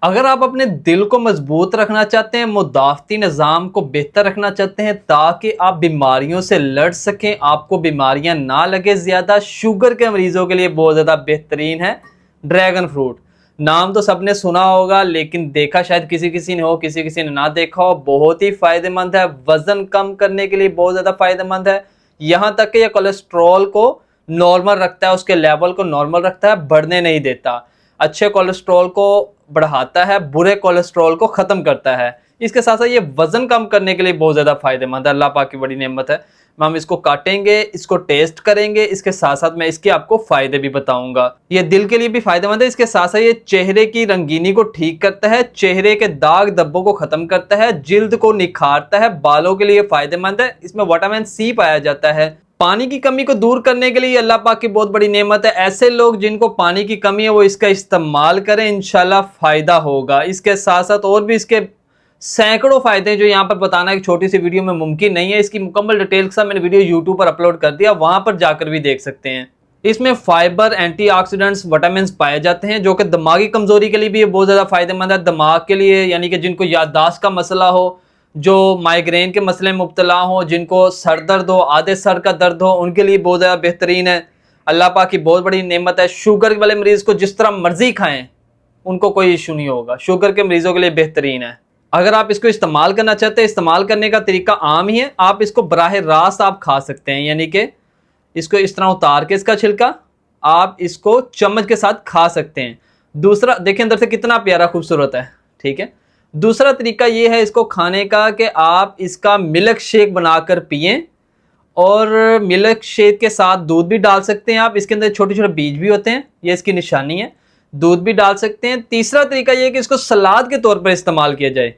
अगर आप अपने दिल को मजबूत रखना चाहते हैं, मुदाफ़ती निज़ाम को बेहतर रखना चाहते हैं ताकि आप बीमारियों से लड़ सकें, आपको बीमारियां ना लगे ज़्यादा, शुगर के मरीज़ों के लिए बहुत ज़्यादा बेहतरीन है ड्रैगन फ्रूट। नाम तो सबने सुना होगा लेकिन देखा शायद किसी किसी ने हो, किसी किसी ने ना देखा हो। बहुत ही फ़ायदेमंद है, वज़न कम करने के लिए बहुत ज़्यादा फ़ायदेमंद है। यहाँ तक कि यह कोलेस्ट्रॉल को नॉर्मल रखता है, उसके लेवल को नॉर्मल रखता है, बढ़ने नहीं देता। अच्छे कोलेस्ट्रॉल को बढ़ाता है, बुरे कोलेस्ट्रॉल को ख़त्म करता है। इसके साथ साथ ये वज़न कम करने के लिए बहुत ज़्यादा फ़ायदेमंद है, अल्लाह पाक की बड़ी नेमत है। हम इसको काटेंगे, इसको टेस्ट करेंगे, इसके साथ साथ मैं इसके आपको फ़ायदे भी बताऊंगा। ये दिल के लिए भी फ़ायदेमंद है, इसके साथ साथ ये चेहरे की रंगीनी को ठीक करता है, चेहरे के दाग धब्बों को ख़त्म करता है, जिल्द को निखारता है, बालों के लिए फ़ायदेमंद है। इसमें विटामिन सी पाया जाता है। पानी की कमी को दूर करने के लिए अल्लाह पाक की बहुत बड़ी नेमत है। ऐसे लोग जिनको पानी की कमी है वो इसका इस्तेमाल करें, इंशाल्लाह फ़ायदा होगा। इसके साथ साथ और भी इसके सैकड़ों फ़ायदे जो यहाँ पर बताना एक छोटी सी वीडियो में मुमकिन नहीं है। इसकी मुकम्मल डिटेल के साथ मैंने वीडियो यूट्यूब पर अपलोड कर दिया, वहाँ पर जाकर भी देख सकते हैं। इसमें फाइबर, एंटीऑक्सीडेंट्स, विटामिन पाए जाते हैं जो कि दिमागी कमज़ोरी के लिए भी बहुत ज़्यादा फ़ायदेमंद है। दिमाग के लिए यानी कि जिनको याददाश्त का मसला हो, जो माइग्रेन के मसले में मुब्तला हो, जिनको सर दर्द हो, आधे सर का दर्द हो, उनके लिए बहुत ज़्यादा बेहतरीन है। अल्लाह पाक की बहुत बड़ी नेमत है। शुगर वाले मरीज़ को जिस तरह मर्जी खाएं, उनको कोई इशू नहीं होगा। शुगर के मरीज़ों के लिए बेहतरीन है। अगर आप इसको इस्तेमाल करना चाहते हैं, इस्तेमाल करने का तरीका आम ही है। आप इसको बराह रास्त आप खा सकते हैं, यानी कि इसको इस तरह उतार के इसका छिलका आप इसको चम्मच के साथ खा सकते हैं। दूसरा देखिए अंदर से कितना प्यारा खूबसूरत है, ठीक है। दूसरा तरीका ये है इसको खाने का कि आप इसका मिल्क शेक बनाकर पिएं, और मिल्क शेक के साथ दूध भी डाल सकते हैं आप। इसके अंदर छोटे छोटे बीज भी होते हैं, ये इसकी निशानी है। दूध भी डाल सकते हैं। तीसरा तरीका ये है कि इसको सलाद के तौर पर इस्तेमाल किया जाए।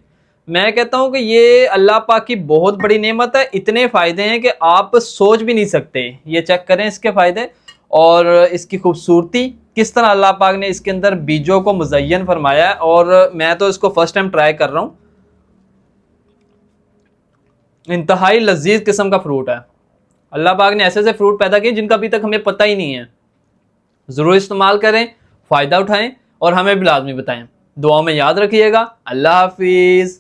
मैं कहता हूं कि ये अल्लाह पाक की बहुत बड़ी नेमत है। इतने फ़ायदे हैं कि आप सोच भी नहीं सकते। ये चेक करें इसके फ़ायदे और इसकी खूबसूरती, किस तरह अल्लाह पाक ने इसके अंदर बीजों को मुज़य्यन फरमाया है। और मैं तो इसको फर्स्ट टाइम ट्राई कर रहा हूँ। इंतहाई लजीज किस्म का फ्रूट है। अल्लाह पाक ने ऐसे ऐसे फ्रूट पैदा किए जिनका अभी तक हमें पता ही नहीं है। ज़रूर इस्तेमाल करें, फ़ायदा उठाएं और हमें भी लाजमी बताएं। दुआ में याद रखिएगा। अल्लाह हाफिज़।